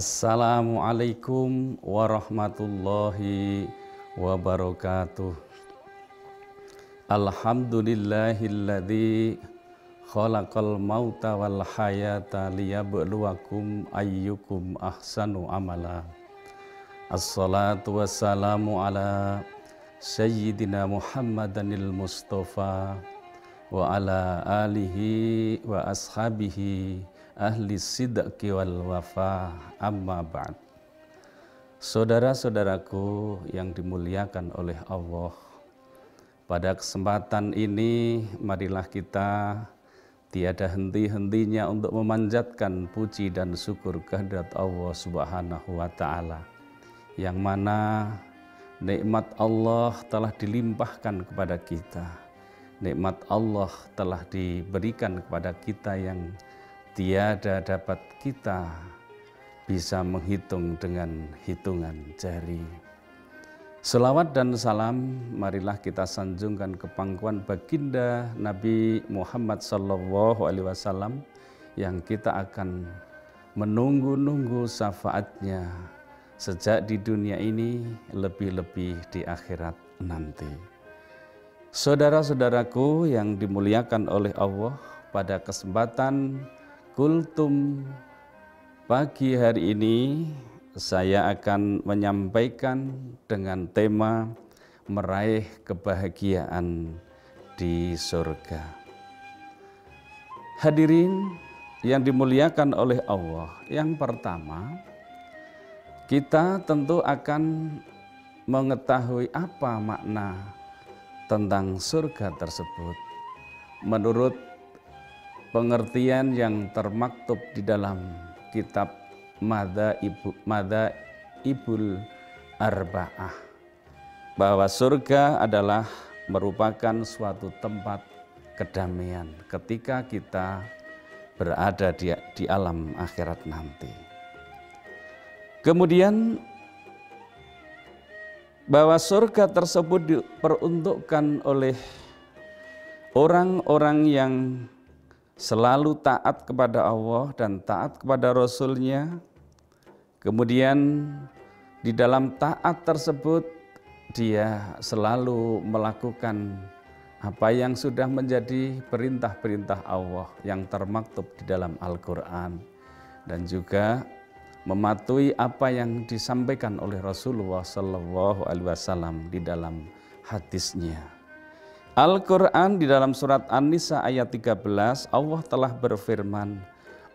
Assalamualaikum warahmatullahi wabarakatuh. Alhamdulillahilladzi khalaqal mauta wal hayata liyabluwakum ayyukum ahsanu amala. Assalatu wassalamu ala sayyidina Muhammadanil Mustafa wa ala alihi wa ashabihi ahli sidqi wal wafa, amma ba'd. Saudara-saudaraku yang dimuliakan oleh Allah, pada kesempatan ini marilah kita tiada henti-hentinya untuk memanjatkan puji dan syukur kehadirat Allah Subhanahu wa ta'ala, yang mana nikmat Allah telah dilimpahkan kepada kita. Nikmat Allah telah diberikan kepada kita yang tiada dapat kita bisa menghitung dengan hitungan jari. Selawat dan salam marilah kita sanjungkan ke pangkuan baginda Nabi Muhammad SAW yang kita akan menunggu-nunggu syafaatnya sejak di dunia ini, lebih-lebih di akhirat nanti. Saudara-saudaraku yang dimuliakan oleh Allah, pada kesempatan Kultum pagi hari ini saya akan menyampaikan dengan tema meraih kebahagiaan di surga. Hadirin yang dimuliakan oleh Allah, yang pertama kita tentu akan mengetahui apa makna tentang surga tersebut menurut pengertian yang termaktub di dalam kitab Madzhabul Arba'ah, bahwa surga adalah merupakan suatu tempat kedamaian ketika kita berada di alam akhirat nanti. Kemudian bahwa surga tersebut diperuntukkan oleh orang-orang yang selalu taat kepada Allah dan taat kepada Rasul-Nya. Kemudian di dalam taat tersebut dia selalu melakukan apa yang sudah menjadi perintah-perintah Allah yang termaktub di dalam Al-Quran, dan juga mematuhi apa yang disampaikan oleh Rasulullah SAW di dalam hadisnya. Al-Quran di dalam surat An-Nisa ayat 13, Allah telah berfirman,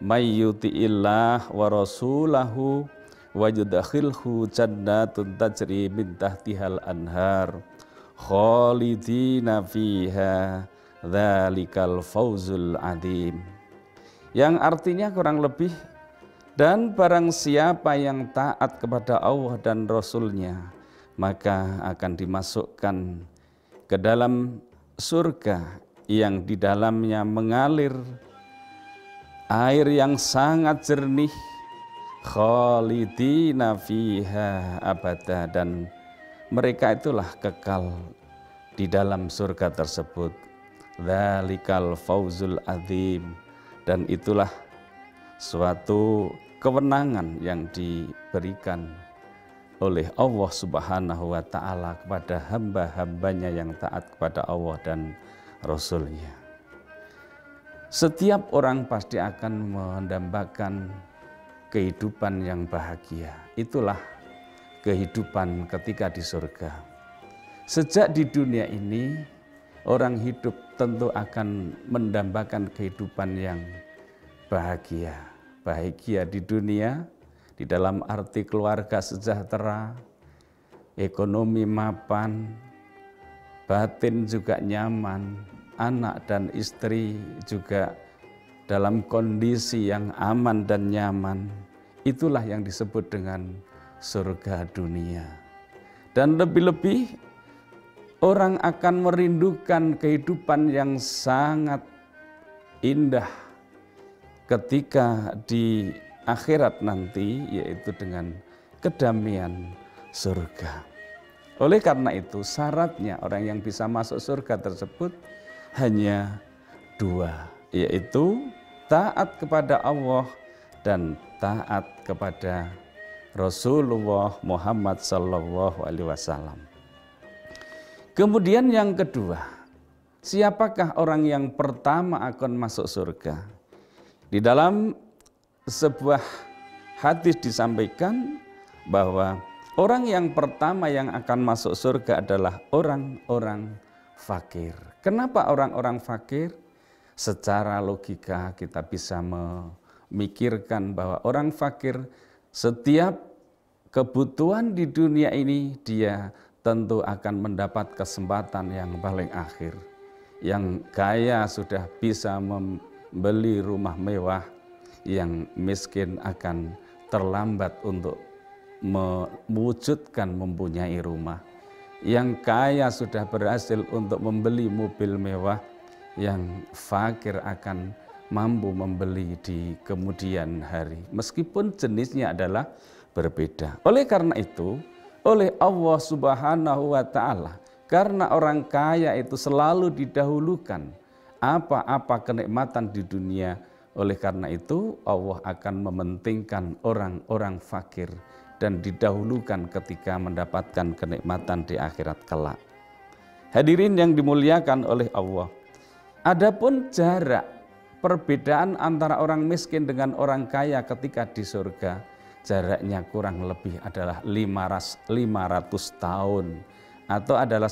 "May yuti'illah wa rasulahu wa yudkhilhu jannatun tajri min tahtihal anhar khalidina fiha dzalikal fawzul adzim." Yang artinya kurang lebih, dan barang siapa yang taat kepada Allah dan Rasul-Nya, maka akan dimasukkan ke dalam surga yang di dalamnya mengalir air yang sangat jernih, khalidina fiha abada, dan mereka itulah kekal di dalam surga tersebut. Dzalikal fauzul adzim, dan itulah suatu kewenangan yang diberikan oleh Allah Subhanahu wa ta'ala kepada hamba-hambanya yang taat kepada Allah dan Rasul-Nya. Setiap orang pasti akan mendambakan kehidupan yang bahagia. Itulah kehidupan ketika di surga. Sejak di dunia ini, orang hidup tentu akan mendambakan kehidupan yang bahagia. Bahagia di dunia, di dalam arti keluarga sejahtera, ekonomi mapan, batin juga nyaman, anak dan istri juga dalam kondisi yang aman dan nyaman. Itulah yang disebut dengan surga dunia. Dan lebih-lebih orang akan merindukan kehidupan yang sangat indah ketika di akhirat nanti, yaitu dengan kedamaian surga. Oleh karena itu syaratnya orang yang bisa masuk surga tersebut hanya dua, yaitu taat kepada Allah dan taat kepada Rasulullah Muhammad sallallahu alaihi wasallam. Kemudian yang kedua, siapakah orang yang pertama akan masuk surga? Di dalam sebuah hadis disampaikan bahwa orang yang pertama yang akan masuk surga adalah orang-orang fakir. Kenapa orang-orang fakir? Secara logika kita bisa memikirkan bahwa orang fakir setiap kebutuhan di dunia ini dia tentu akan mendapat kesempatan yang paling akhir. Yang kaya sudah bisa membeli rumah mewah, yang miskin akan terlambat untuk mewujudkan mempunyai rumah. Yang kaya sudah berhasil untuk membeli mobil mewah, yang fakir akan mampu membeli di kemudian hari. Meskipun jenisnya adalah berbeda. Oleh karena itu, oleh Allah Subhanahu wa Ta'ala, karena orang kaya itu selalu didahulukan apa-apa kenikmatan di dunia, oleh karena itu Allah akan mementingkan orang-orang fakir dan didahulukan ketika mendapatkan kenikmatan di akhirat kelak. Hadirin yang dimuliakan oleh Allah, adapun jarak perbedaan antara orang miskin dengan orang kaya ketika di surga, jaraknya kurang lebih adalah 500 tahun, atau adalah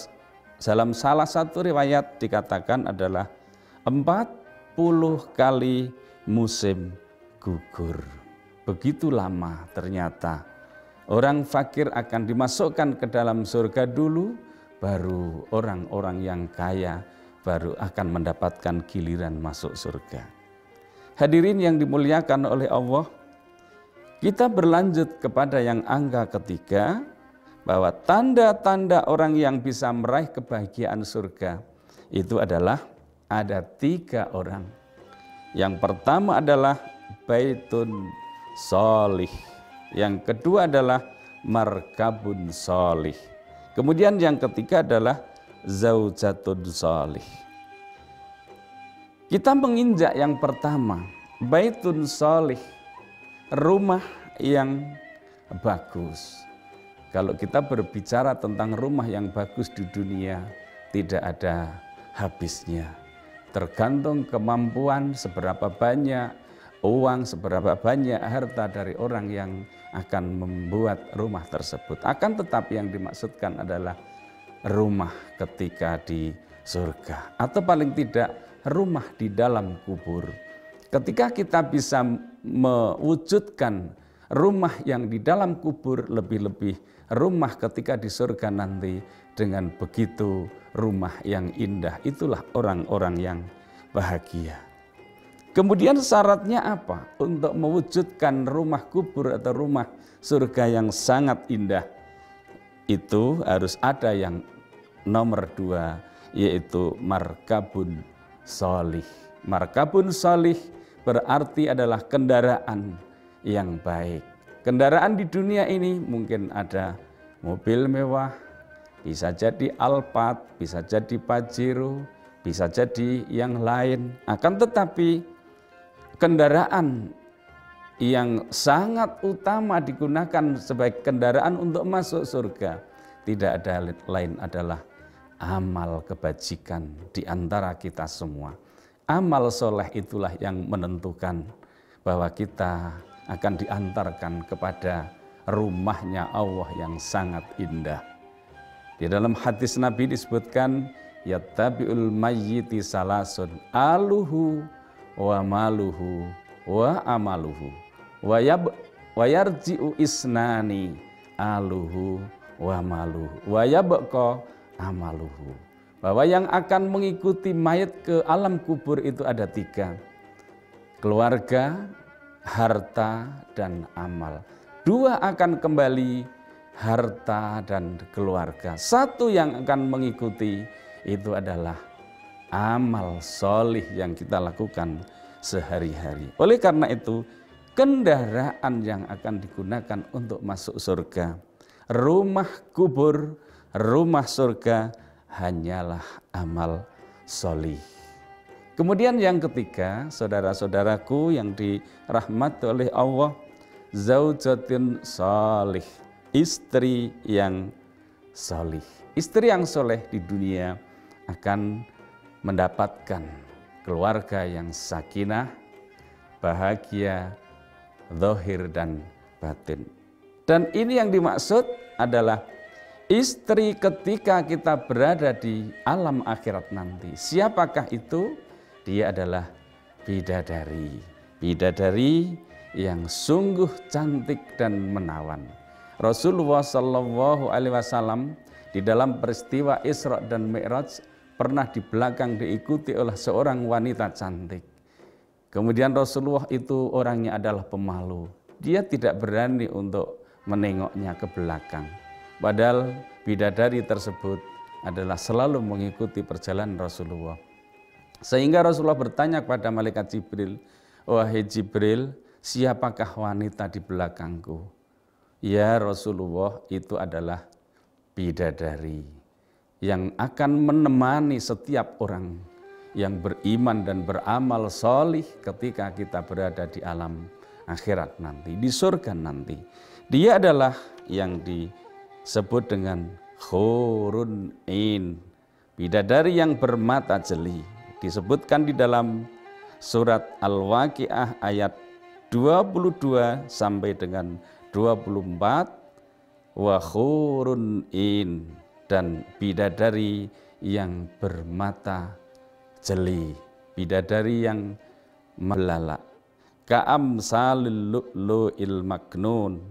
dalam salah satu riwayat dikatakan adalah 40 kali musim gugur. Begitu lama ternyata orang fakir akan dimasukkan ke dalam surga dulu, baru orang-orang yang kaya baru akan mendapatkan giliran masuk surga. Hadirin yang dimuliakan oleh Allah, kita berlanjut kepada yang angka ketiga, bahwa tanda-tanda orang yang bisa meraih kebahagiaan surga itu adalah ada 3 orang. Yang pertama adalah baitun sholih, yang kedua adalah markabun sholih, kemudian yang ketiga adalah zaujatun sholih. Kita menginjak yang pertama, baitun sholih, rumah yang bagus. Kalau kita berbicara tentang rumah yang bagus di dunia, tidak ada habisnya. Tergantung kemampuan, seberapa banyak uang, seberapa banyak harta dari orang yang akan membuat rumah tersebut. Akan tetapi yang dimaksudkan adalah rumah ketika di surga, atau paling tidak rumah di dalam kubur. Ketika kita bisa mewujudkan rumah yang di dalam kubur, lebih-lebih rumah ketika di surga nanti dengan begitu rumah yang indah, itulah orang-orang yang bahagia. Kemudian syaratnya apa untuk mewujudkan rumah kubur atau rumah surga yang sangat indah? Itu harus ada yang nomor 2, yaitu markabun sholih. Markabun sholih berarti adalah kendaraan yang baik. Kendaraan di dunia ini mungkin ada mobil mewah, bisa jadi Alphard, bisa jadi Pajero, bisa jadi yang lain. Akan tetapi kendaraan yang sangat utama digunakan sebagai kendaraan untuk masuk surga tidak ada lain adalah amal kebajikan di antara kita semua. Amal soleh itulah yang menentukan bahwa kita akan diantarkan kepada rumahnya Allah yang sangat indah. Di dalam hadis Nabi disebutkan, yattabi'ul mayyiti salasun aluhu wa maluhu wa amaluhu wa yarji'u isnani aluhu wa maluhu wa yabqa amaluhu. Bahwa yang akan mengikuti mayat ke alam kubur itu ada 3. Keluarga, harta, dan amal. 2 akan kembali, harta dan keluarga. 1 yang akan mengikuti itu adalah amal solih yang kita lakukan sehari-hari. Oleh karena itu, kendaraan yang akan digunakan untuk masuk surga, rumah kubur, rumah surga, hanyalah amal solih. Kemudian yang ketiga, saudara-saudaraku yang dirahmati oleh Allah, zaujatin salih, istri yang salih. Istri yang soleh di dunia akan mendapatkan keluarga yang sakinah, bahagia, zahir dan batin. Dan ini yang dimaksud adalah istri ketika kita berada di alam akhirat nanti. Siapakah itu? Dia adalah bidadari. Bidadari yang sungguh cantik dan menawan. Rasulullah SAW di dalam peristiwa Isra dan Mi'raj pernah di belakang diikuti oleh seorang wanita cantik. Kemudian Rasulullah itu orangnya adalah pemalu. Dia tidak berani untuk menengoknya ke belakang. Padahal bidadari tersebut adalah selalu mengikuti perjalanan Rasulullah. Sehingga Rasulullah bertanya kepada malaikat Jibril, "Wahai Jibril, siapakah wanita di belakangku?" Ya Rasulullah, itu adalah bidadari yang akan menemani setiap orang yang beriman dan beramal solih ketika kita berada di alam akhirat nanti, di surga nanti. Dia adalah yang disebut dengan hurun in, bidadari yang bermata jeli. Disebutkan di dalam surat Al-Waqiah ayat 22 sampai dengan 24, wa hurun in, dan bidadari yang bermata jeli, bidadari yang melalak, ka'amsalil lu'lu'il maknun,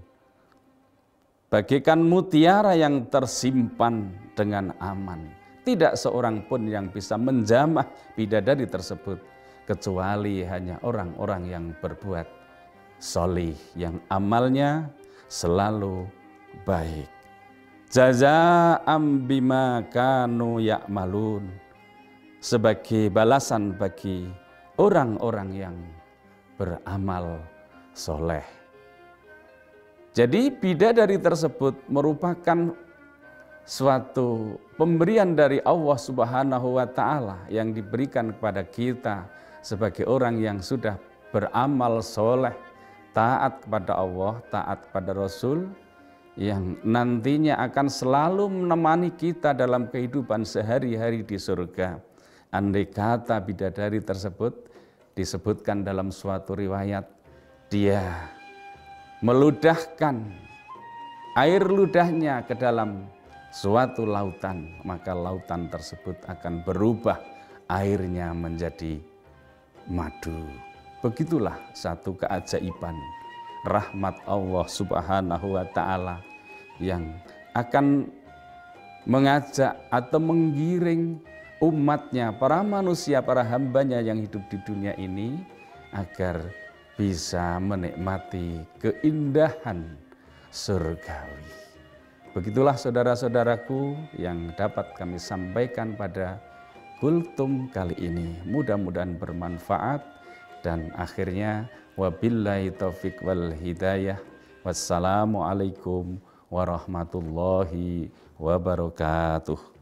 bagaikan mutiara yang tersimpan dengan aman. Tidak seorang pun yang bisa menjamah bidadari tersebut kecuali hanya orang-orang yang berbuat solih, yang amalnya selalu baik. Jazaa'am bima kanu ya'malun, sebagai balasan bagi orang-orang yang beramal soleh. Jadi bidadari tersebut merupakan suatu pemberian dari Allah Subhanahu wa Ta'ala yang diberikan kepada kita sebagai orang yang sudah beramal soleh, taat kepada Allah, taat kepada Rasul, yang nantinya akan selalu menemani kita dalam kehidupan sehari-hari di surga. Andai kata bidadari tersebut disebutkan dalam suatu riwayat, dia meludahkan air ludahnya ke dalam suatu lautan, maka lautan tersebut akan berubah airnya menjadi madu. Begitulah satu keajaiban rahmat Allah Subhanahu wa Ta'ala yang akan mengajak atau menggiring umatnya, para manusia, para hambanya yang hidup di dunia ini agar bisa menikmati keindahan surgawi. Begitulah saudara-saudaraku yang dapat kami sampaikan pada kultum kali ini. Mudah-mudahan bermanfaat dan akhirnya wabillahi taufiq wal hidayah. Wassalamualaikum warahmatullahi wabarakatuh.